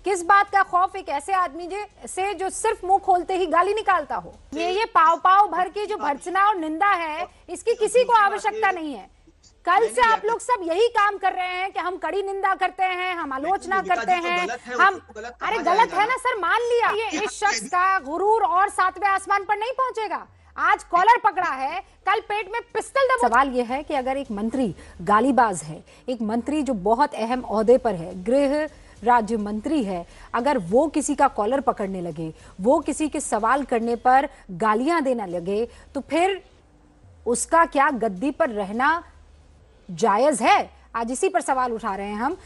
किस बात का खौफ एक ऐसे आदमी से जो सिर्फ मुंह खोलते ही गाली निकालता हो। ये पाव पाव भर के जो भर्त्सना और निंदा है, इसकी किसी को आवश्यकता नहीं है। कल से आप लोग सब यही काम कर रहे हैं कि हम कड़ी निंदा करते हैं, हम आलोचना करते हैं, हम अरे गलत है ना सर, मान लिया। ये इस शख्स का गुरूर और सातवें आसमान पर नहीं पहुंचेगा। आज कॉलर पकड़ा है, कल पेट में पिस्टल दबा। सवाल यह है कि अगर एक मंत्री गालीबाज है, एक मंत्री जो बहुत अहम ओहदे पर है, गृह राज्य मंत्री है, अगर वो किसी का कॉलर पकड़ने लगे, वो किसी के सवाल करने पर गालियां देने लगे, तो फिर उसका क्या गद्दी पर रहना जायज है? आज इसी पर सवाल उठा रहे हैं हम।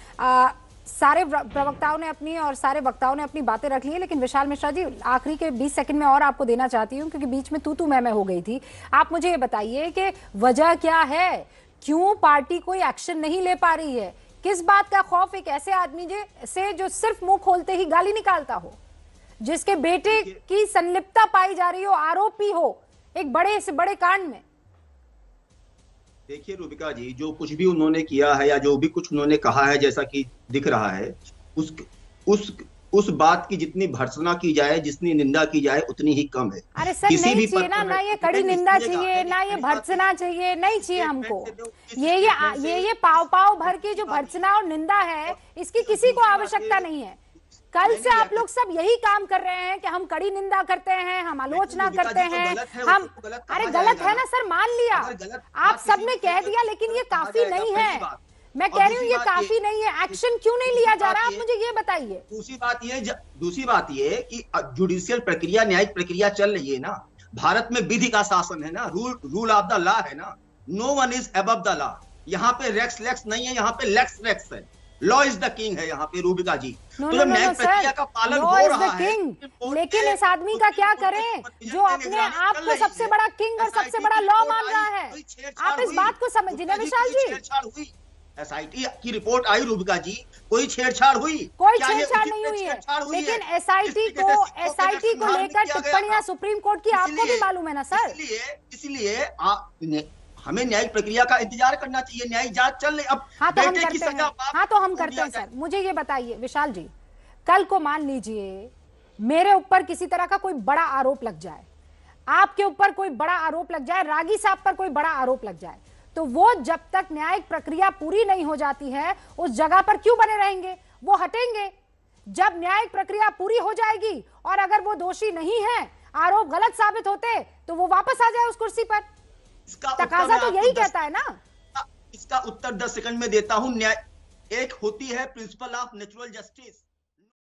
सारे प्रवक्ताओं ने अपनी और सारे वक्ताओं ने अपनी बातें रख ली है, लेकिन विशाल मिश्रा जी, आखिरी के 20 सेकंड में और आपको देना चाहती हूं, क्योंकि बीच में तू मैं हो गई थी। आप मुझे ये बताइए कि वजह क्या है, क्यों पार्टी कोई एक्शन नहीं ले पा रही है? किस बात का खौफ एक ऐसे आदमी से जो सिर्फ मुंह खोलते ही गाली निकालता हो, जिसके बेटे की संलिप्तता पाई जा रही हो, आरोपी हो एक बड़े से बड़े कांड में? देखिए रूबिका जी, जो कुछ भी उन्होंने किया है या जो भी कुछ उन्होंने कहा है, जैसा कि दिख रहा है, उस बात की जितनी भर्त्सना की जाए, जितनी निंदा की जाए, उतनी ही कम है। अरे सर, किसी नहीं भी चाहिए ना ये कड़ी निंदा चाहिए, ना ये भर्त्सना चाहिए, नहीं चाहिए हमको। ये पाव पाव भर के जो भर्त्सना और निंदा है, इसकी किसी को आवश्यकता नहीं है। कल से आप लोग सब यही काम कर रहे हैं कि हम कड़ी निंदा करते हैं, हम आलोचना करते हैं, हम अरे गलत है ना सर, मान लिया। आप सब ने कह दिया, लेकिन ये काफी नहीं है। मैं कह रही हूँ ये काफी नहीं है। एक्शन क्यों नहीं लिया जा रहा, आप मुझे ये बताइए। दूसरी बात ये कि जुडिशियल प्रक्रिया, न्यायिक प्रक्रिया चल रही है ना, भारत में विधि का शासन है ना, रूल ऑफ द लॉ है ना, no one is above the law. यहाँ पे रेक्स लेक्स नहीं है, यहाँ पे लेक्स रेक्स है। लॉ इज द किंग है यहाँ पे रूबिका जी। तो जब न्यायिक प्रक्रिया का पालन हो रहा है, लेकिन इस आदमी का क्या करें जो अपने आप को सबसे बड़ा किंग और सबसे बड़ा लॉ मान रहा है? आप इस बात को समझिए ना विशाल जी। एसआईटी की रिपोर्ट आई रूबिका जी, कोई छेड़छाड़ हुई? कोई छेड़छाड़ नहीं हुई है, लेकिन एसआईटी को लेकर टिप्पणियां सुप्रीम कोर्ट की आपको भी मालूम है ना सर। इसलिए हमें न्यायिक प्रक्रिया का इंतजार करना चाहिए। न्यायिक जांच चल रही। अब हाँ तो हम करते हैं सर। मुझे ये बताइए विशाल जी, कल को मान लीजिए मेरे ऊपर किसी तरह का कोई बड़ा आरोप लग जाए, आपके ऊपर कोई बड़ा आरोप लग जाए, रागी साहब पर कोई बड़ा आरोप लग जाए, तो वो जब तक न्यायिक प्रक्रिया पूरी नहीं हो जाती है, उस जगह पर क्यों बने रहेंगे? वो हटेंगे। जब न्यायिक प्रक्रिया पूरी हो जाएगी और अगर वो दोषी नहीं है, आरोप गलत साबित होते, तो वो वापस आ जाए उस कुर्सी पर। तकाजा तो यही कहता है ना। इसका उत्तर 10 सेकंड में देता हूं। न्याय एक होती है प्रिंसिपल ऑफ नेचुरल जस्टिस।